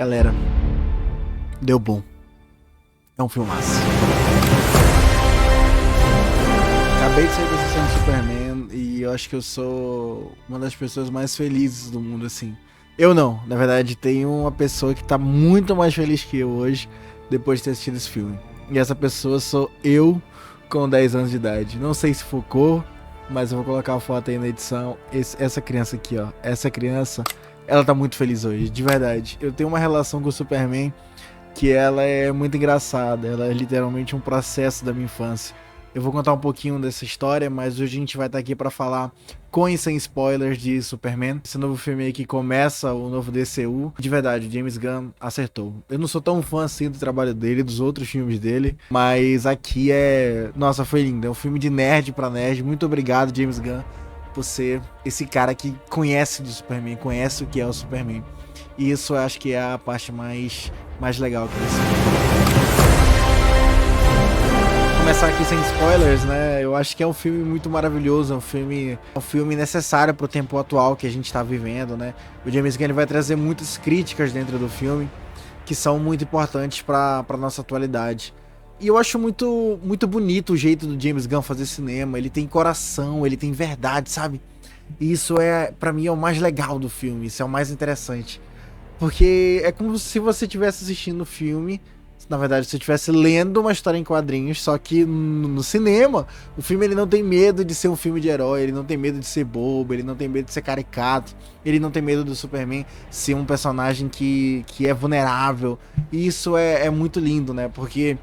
Galera, deu bom. É um filmaço. Acabei de sair da sessão de Superman e eu acho que eu sou uma das pessoas mais felizes do mundo, assim. Eu não, na verdade tem uma pessoa que tá muito mais feliz que eu hoje, depois de ter assistido esse filme. E essa pessoa sou eu com 10 anos de idade. Não sei se focou, mas eu vou colocar a foto aí na edição. Essa criança aqui, ó. Essa criança, ela tá muito feliz hoje, de verdade. Eu tenho uma relação com o Superman que ela é muito engraçada. Ela é literalmente um processo da minha infância. Eu vou contar um pouquinho dessa história, mas hoje a gente vai estar aqui para falar com e sem spoilers de Superman. Esse novo filme aí que começa o novo DCU. De verdade, o James Gunn acertou. Eu não sou tão fã assim do trabalho dele, dos outros filmes dele, mas aqui é... Nossa, foi lindo. É um filme de nerd pra nerd. Muito obrigado, James Gunn, por ser esse cara que conhece do Superman, conhece o que é o Superman. E isso eu acho que é a parte mais legal que desse filme. Começar aqui sem spoilers, né? Eu acho que é um filme muito maravilhoso, é um filme necessário pro tempo atual que a gente tá vivendo, né? O James Gunn vai trazer muitas críticas dentro do filme que são muito importantes pra nossa atualidade. E eu acho muito bonito o jeito do James Gunn fazer cinema. Ele tem coração, ele tem verdade, sabe? E isso pra mim é o mais legal do filme, isso é o mais interessante. Porque é como se você estivesse assistindo o filme, na verdade, se você estivesse lendo uma história em quadrinhos, só que no cinema, o filme ele não tem medo de ser um filme de herói, ele não tem medo de ser bobo, ele não tem medo de ser caricato, ele não tem medo do Superman ser um personagem que é vulnerável. E isso é muito lindo, né? Porque,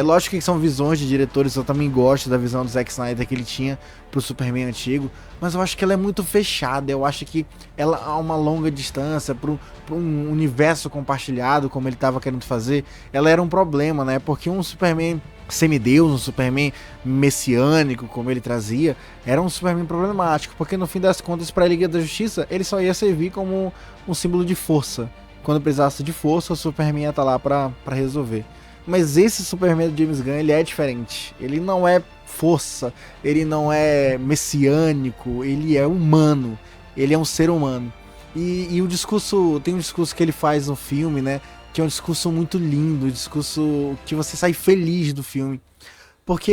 lógico que são visões de diretores, eu também gosto da visão do Zack Snyder que ele tinha pro Superman antigo, mas eu acho que ela é muito fechada, eu acho que ela a uma longa distância, pra um universo compartilhado, como ele tava querendo fazer, ela era um problema, né? Porque um Superman semideus, um Superman messiânico, como ele trazia, era um Superman problemático, porque no fim das contas, pra Liga da Justiça, ele só ia servir como um símbolo de força. Quando precisasse de força, o Superman ia estar lá pra resolver. Mas esse Superman do James Gunn, ele é diferente. Ele não é força, ele não é messiânico, ele é humano. Ele é um ser humano. E o discurso, tem um discurso que ele faz no filme, né? Que é um discurso muito lindo, um discurso que você sai feliz do filme. Porque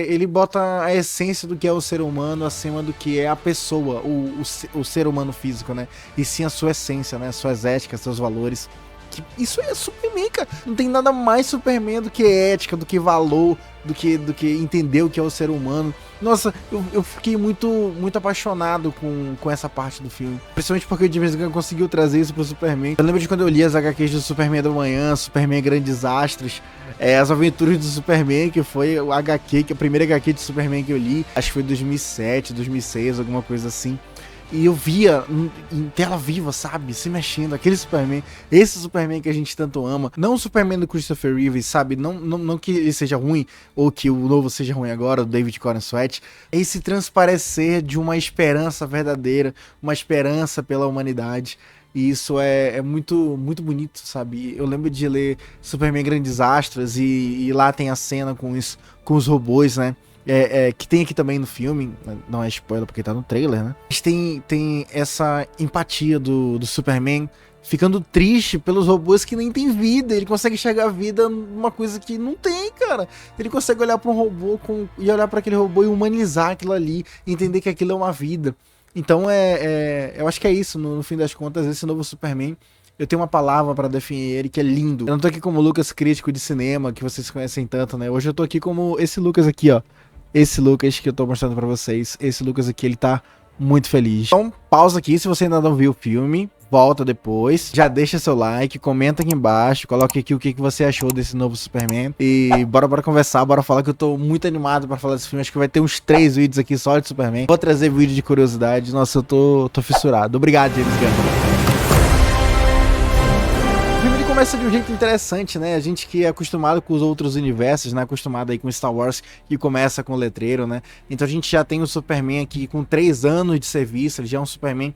ele bota a essência do que é o ser humano acima do que é a pessoa, o ser humano físico, né? E sim a sua essência, né? Suas éticas, seus valores. Isso é Superman, cara. Não tem nada mais Superman do que ética, do que valor, do que entender o que é o ser humano. Nossa, eu fiquei muito apaixonado com essa parte do filme. Principalmente porque o James Gunn conseguiu trazer isso pro Superman. Eu lembro de quando eu li as HQs do Superman da Manhã, Superman Grandes Astros, as aventuras do Superman, que foi o HQ, que a primeira HQ de Superman que eu li. Acho que foi 2007, 2006, alguma coisa assim. E eu via em tela viva, sabe? Se mexendo, aquele Superman. Esse Superman que a gente tanto ama. Não o Superman do Christopher Reeve, sabe? Não que ele seja ruim, ou que o novo seja ruim agora, o David Corenswet. Esse transparecer de uma esperança verdadeira, uma esperança pela humanidade. E isso é muito bonito, sabe? Eu lembro de ler Superman Grandes Astros e lá tem a cena com os robôs, né? Que tem aqui também no filme, não é spoiler porque tá no trailer, né? Mas tem essa empatia do Superman ficando triste pelos robôs que nem tem vida. Ele consegue enxergar a vida numa coisa que não tem, cara. Ele consegue olhar pra um robô e olhar pra aquele robô e humanizar aquilo ali, entender que aquilo é uma vida. Então eu acho que é isso, no fim das contas, esse novo Superman. Eu tenho uma palavra pra definir ele que é lindo. Eu não tô aqui como o Lucas crítico de cinema, que vocês conhecem tanto, né? Hoje eu tô aqui como esse Lucas aqui, ó. Esse Lucas que eu tô mostrando pra vocês. Esse Lucas aqui, ele tá muito feliz. Então, pausa aqui se você ainda não viu o filme. Volta depois. Já deixa seu like, comenta aqui embaixo. Coloque aqui o que você achou desse novo Superman. E bora conversar, bora falar que eu tô muito animado pra falar desse filme. Acho que vai ter uns 3 vídeos aqui só de Superman. Vou trazer vídeo de curiosidade. Nossa, eu tô fissurado. Obrigado, James Gunn. Começa de um jeito interessante, né? A gente que é acostumado com os outros universos, né? Acostumado aí com Star Wars, que começa com o letreiro, né? Então a gente já tem o Superman aqui com 3 anos de serviço, ele já é um Superman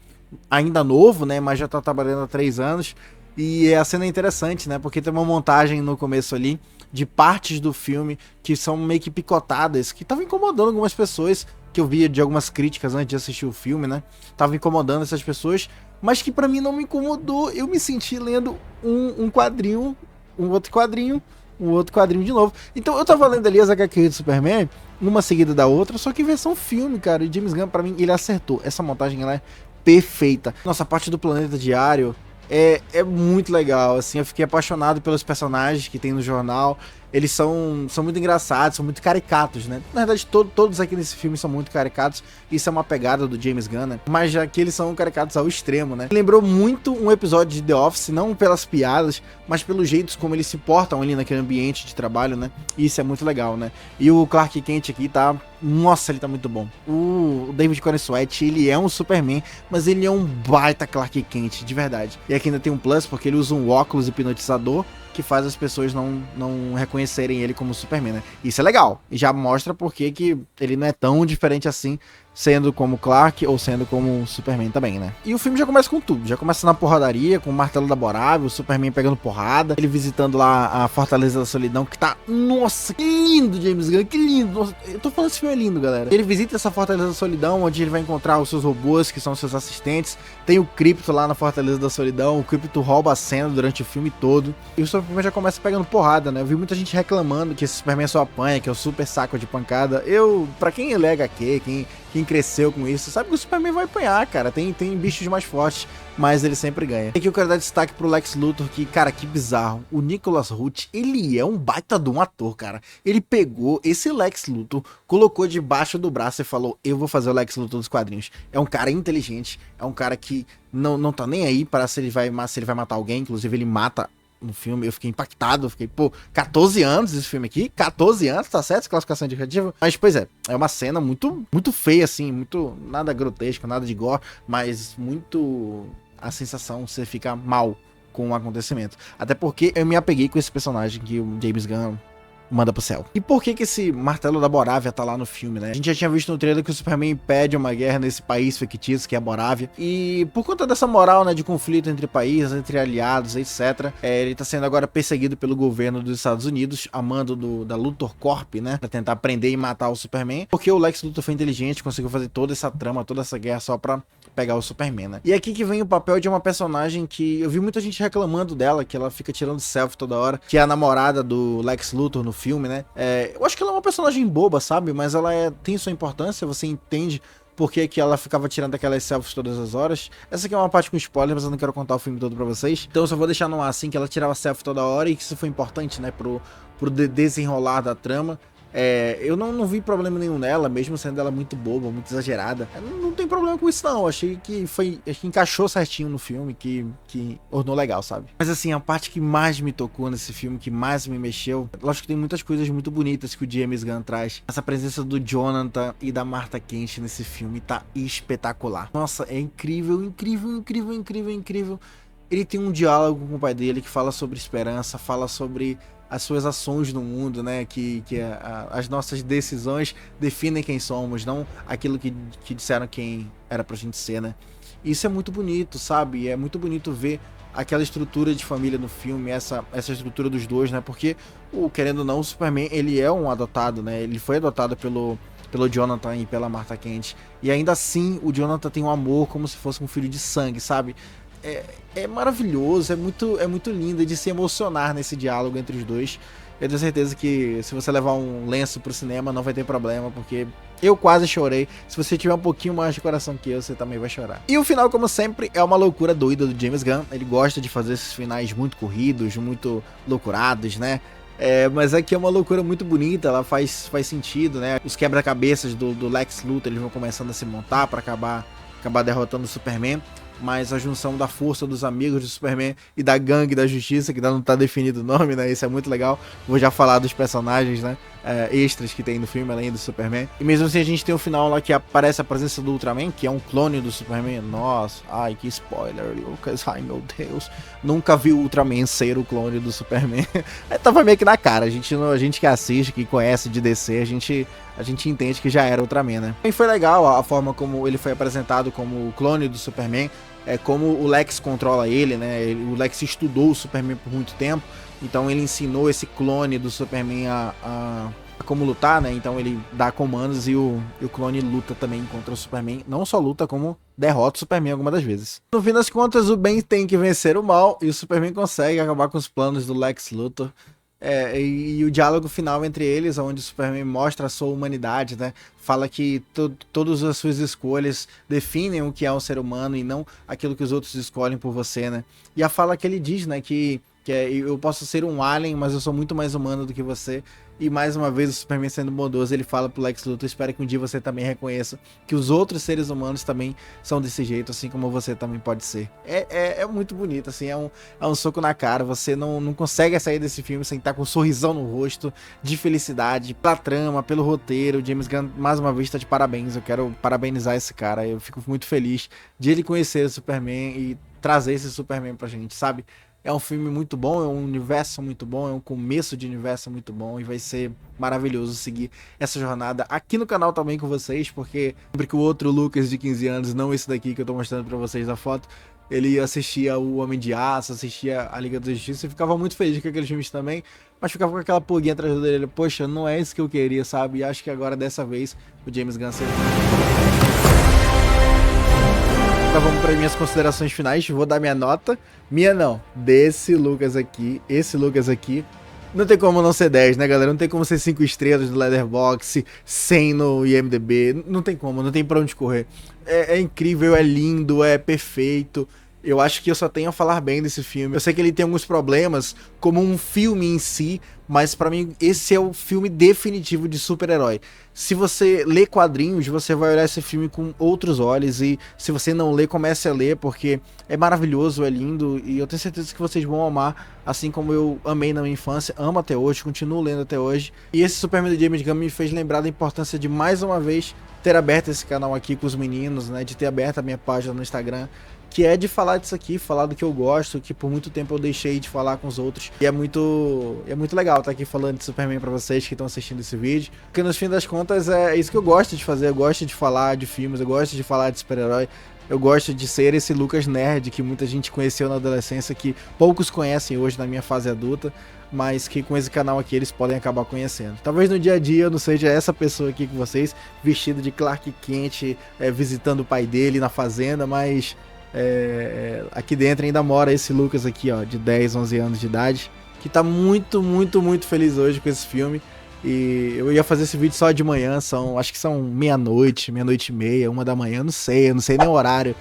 ainda novo, né? Mas já tá trabalhando há 3 anos. E a cena é interessante, né? Porque tem uma montagem no começo ali de partes do filme que são meio que picotadas, que estavam incomodando algumas pessoas, que eu via de algumas críticas antes de assistir o filme, né? Tava incomodando essas pessoas, mas que pra mim não me incomodou. Eu me senti lendo um quadrinho, um outro quadrinho, um outro quadrinho de novo. Então eu tava lendo ali as HQ do Superman, uma seguida da outra, só que versão filme, cara. E James Gunn, pra mim, ele acertou. Essa montagem, ela é perfeita. Nossa, a parte do Planeta Diário é muito legal, assim. Eu fiquei apaixonado pelos personagens que tem no jornal. Eles são muito engraçados, são muito caricatos, né? Na verdade, todos aqui nesse filme são muito caricatos. Isso é uma pegada do James Gunn, né? Mas já que eles são caricatos ao extremo, né? Lembrou muito um episódio de The Office, não pelas piadas, mas pelos jeitos como eles se portam ali naquele ambiente de trabalho, né? E isso é muito legal, né? E o Clark Kent aqui tá... Nossa, ele tá muito bom. O David Corenswet, ele é um Superman, mas ele é um baita Clark Kent, de verdade. E aqui ainda tem um plus, porque ele usa um óculos hipnotizador que faz as pessoas não reconhecerem ele como Superman, né? Isso é legal. E já mostra porque que ele não é tão diferente assim, sendo como Clark ou sendo como Superman também, né? E o filme já começa com tudo. Já começa na porradaria, com o martelo da Borável, o Superman pegando porrada, ele visitando lá a Fortaleza da Solidão, que tá... Nossa, que lindo, James Gunn, que lindo! Nossa, eu tô falando esse filme é lindo, galera. Ele visita essa Fortaleza da Solidão, onde ele vai encontrar os seus robôs, que são seus assistentes. Tem o Krypto lá na Fortaleza da Solidão. O Krypto rouba a cena durante o filme todo. E o Superman já começa pegando porrada, né? Eu vi muita gente reclamando que esse Superman só apanha, que é o super saco de pancada. Pra quem é HQ, quem cresceu com isso, sabe que o Superman vai apanhar, cara. Tem bichos mais fortes, mas ele sempre ganha. Aqui eu quero dar destaque pro Lex Luthor, que, cara, que bizarro. O Nicholas Hoult, ele é um baita de um ator, cara. Ele pegou esse Lex Luthor, colocou debaixo do braço e falou, eu vou fazer o Lex Luthor dos quadrinhos. É um cara inteligente, é um cara que não tá nem aí para se ele vai matar alguém. Inclusive ele mata no filme. Eu fiquei impactado, eu fiquei, pô, 14 anos esse filme aqui, 14 anos, tá certo? Classificação indicativa. Mas, pois é uma cena muito feia, assim, muito, nada grotesco, nada de gore, mas muito a sensação, você fica mal com o acontecimento. Até porque eu me apeguei com esse personagem que o James Gunn manda pro céu. E por que esse martelo da Borávia tá lá no filme, né? A gente já tinha visto no trailer que o Superman impede uma guerra nesse país fictício que é a Borávia. E por conta dessa moral, né, de conflito entre países, entre aliados, etc. Ele tá sendo agora perseguido pelo governo dos Estados Unidos, a mando da Luthor Corp, né? Pra tentar prender e matar o Superman. Porque o Lex Luthor foi inteligente, conseguiu fazer toda essa trama, toda essa guerra só pra pegar o Superman, né? E aqui que vem o papel de uma personagem que eu vi muita gente reclamando dela, que ela fica tirando selfie toda hora, que é a namorada do Lex Luthor no filme, né? Eu acho que ela é uma personagem boba, sabe? Mas ela tem sua importância, você entende por que ela ficava tirando aquelas selfies todas as horas. Essa aqui é uma parte com spoiler, mas eu não quero contar o filme todo pra vocês. Então eu só vou deixar no ar assim, que ela tirava selfie toda hora e que isso foi importante, né? Pro desenrolar da trama. Eu não vi problema nenhum nela, mesmo sendo ela muito boba, muito exagerada. Não tem problema com isso não, achei que encaixou certinho no filme, que ornou legal, sabe? Mas assim, a parte que mais me tocou nesse filme, que mais me mexeu, lógico que tem muitas coisas muito bonitas que o James Gunn traz. Essa presença do Jonathan e da Martha Kent nesse filme tá espetacular. Nossa, é incrível, incrível, incrível, incrível, incrível. Ele tem um diálogo com o pai dele que fala sobre esperança, fala sobre as suas ações no mundo, né, que as nossas decisões definem quem somos, não aquilo que disseram quem era pra gente ser, né. Isso é muito bonito, sabe, é muito bonito ver aquela estrutura de família no filme, essa estrutura dos dois, né, porque, querendo ou não, o Superman, ele é um adotado, né, ele foi adotado pelo Jonathan e pela Martha Kent, e ainda assim o Jonathan tem um amor como se fosse um filho de sangue, sabe. É maravilhoso, é muito lindo de se emocionar nesse diálogo entre os dois. Eu tenho certeza que se você levar um lenço pro cinema não vai ter problema, porque eu quase chorei. Se você tiver um pouquinho mais de coração que eu, você também vai chorar. E o final, como sempre, é uma loucura doida do James Gunn. Ele gosta de fazer esses finais muito corridos, muito loucurados, né? Mas aqui é uma loucura muito bonita, ela faz sentido, né? Os quebra-cabeças do Lex Luthor, eles vão começando a se montar para acabar derrotando o Superman. Mas a junção da força dos amigos do Superman e da gangue da justiça, que ainda não tá definido o nome, né? Isso é muito legal. Vou já falar dos personagens, né? Extras que tem no filme, além do Superman. E mesmo assim a gente tem o final lá que aparece a presença do Ultraman, que é um clone do Superman. Nossa, ai, que spoiler, Lucas. Ai, meu Deus. Nunca vi o Ultraman ser o clone do Superman. Tava meio que na cara. A gente que assiste, que conhece de DC, a gente entende que já era Ultraman, né? E foi legal a forma como ele foi apresentado como o clone do Superman. Como o Lex controla ele, né? O Lex estudou o Superman por muito tempo, então ele ensinou esse clone do Superman como lutar, né? Então ele dá comandos e o clone luta também contra o Superman. Não só luta, como derrota o Superman algumas das vezes. No fim das contas, o bem tem que vencer o mal e o Superman consegue acabar com os planos do Lex Luthor. E o diálogo final entre eles, onde o Superman mostra a sua humanidade, né? Fala que todas as suas escolhas definem o que é um ser humano e não aquilo que os outros escolhem por você, né? E a fala que ele diz, né? Que eu posso ser um alien, mas eu sou muito mais humano do que você. E mais uma vez o Superman sendo bondoso, ele fala pro Lex Luthor: espero que um dia você também reconheça que os outros seres humanos também são desse jeito, assim como você também pode ser. É muito bonito, assim, é um soco na cara. Você não consegue sair desse filme sem estar com um sorrisão no rosto, de felicidade, pela trama, pelo roteiro. O James Gunn, mais uma vez, tá de parabéns. Eu quero parabenizar esse cara. Eu fico muito feliz de ele conhecer o Superman e trazer esse Superman pra gente, sabe? É um filme muito bom, é um universo muito bom, é um começo de universo muito bom e vai ser maravilhoso seguir essa jornada aqui no canal também com vocês, porque sempre que o outro Lucas de 15 anos, não esse daqui que eu tô mostrando pra vocês na foto, ele assistia o Homem de Aço, assistia a Liga da Justiça e ficava muito feliz com aqueles filmes também, mas ficava com aquela pulguinha atrás dele, poxa, não é isso que eu queria, sabe? E acho que agora, dessa vez, o James Gunn acertou. Então vamos para minhas considerações finais, vou dar minha nota. Minha não, desse Lucas aqui, esse Lucas aqui. Não tem como não ser 10, né, galera? Não tem como ser 5 estrelas no Letterboxd, 100 no IMDb. Não tem como, não tem pra onde correr. É incrível, é lindo, é perfeito. Eu acho que eu só tenho a falar bem desse filme. Eu sei que ele tem alguns problemas, como um filme em si, mas pra mim esse é o filme definitivo de super-herói. Se você lê quadrinhos, você vai olhar esse filme com outros olhos, e se você não lê, comece a ler, porque é maravilhoso, é lindo, e eu tenho certeza que vocês vão amar, assim como eu amei na minha infância, amo até hoje, continuo lendo até hoje. E esse Superman do James Gunn me fez lembrar da importância de, mais uma vez, ter aberto esse canal aqui com os meninos, né, de ter aberto a minha página no Instagram, que é de falar disso aqui, falar do que eu gosto, que por muito tempo eu deixei de falar com os outros. E é muito legal estar aqui falando de Superman pra vocês que estão assistindo esse vídeo, porque no fim das contas é isso que eu gosto de fazer. Eu gosto de falar de filmes, eu gosto de falar de super-herói, eu gosto de ser esse Lucas nerd que muita gente conheceu na adolescência, que poucos conhecem hoje na minha fase adulta, mas que com esse canal aqui eles podem acabar conhecendo. Talvez no dia a dia eu não seja essa pessoa aqui com vocês, vestido de Clark Kent, visitando o pai dele na fazenda, mas aqui dentro ainda mora esse Lucas aqui, ó, de 10, 11 anos de idade, que tá muito feliz hoje com esse filme. E eu ia fazer esse vídeo só de manhã, acho que são meia-noite, meia-noite e meia, 1 da manhã, eu não sei nem o horário,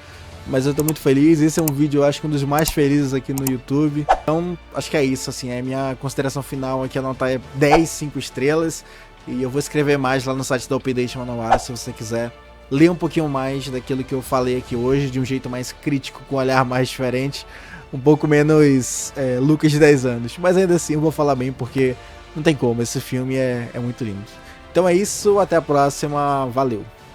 mas eu tô muito feliz. Esse é um vídeo, eu acho que um dos mais felizes aqui no YouTube. Então, acho que é isso, assim, a minha consideração final aqui, a nota é 10, 5 estrelas, e eu vou escrever mais lá no site da Update Manauara, se você quiser ler um pouquinho mais daquilo que eu falei aqui hoje, de um jeito mais crítico, com um olhar mais diferente, um pouco menos Lucas de 10 anos. Mas ainda assim eu vou falar bem, porque não tem como, esse filme é muito lindo. Então é isso, até a próxima, valeu!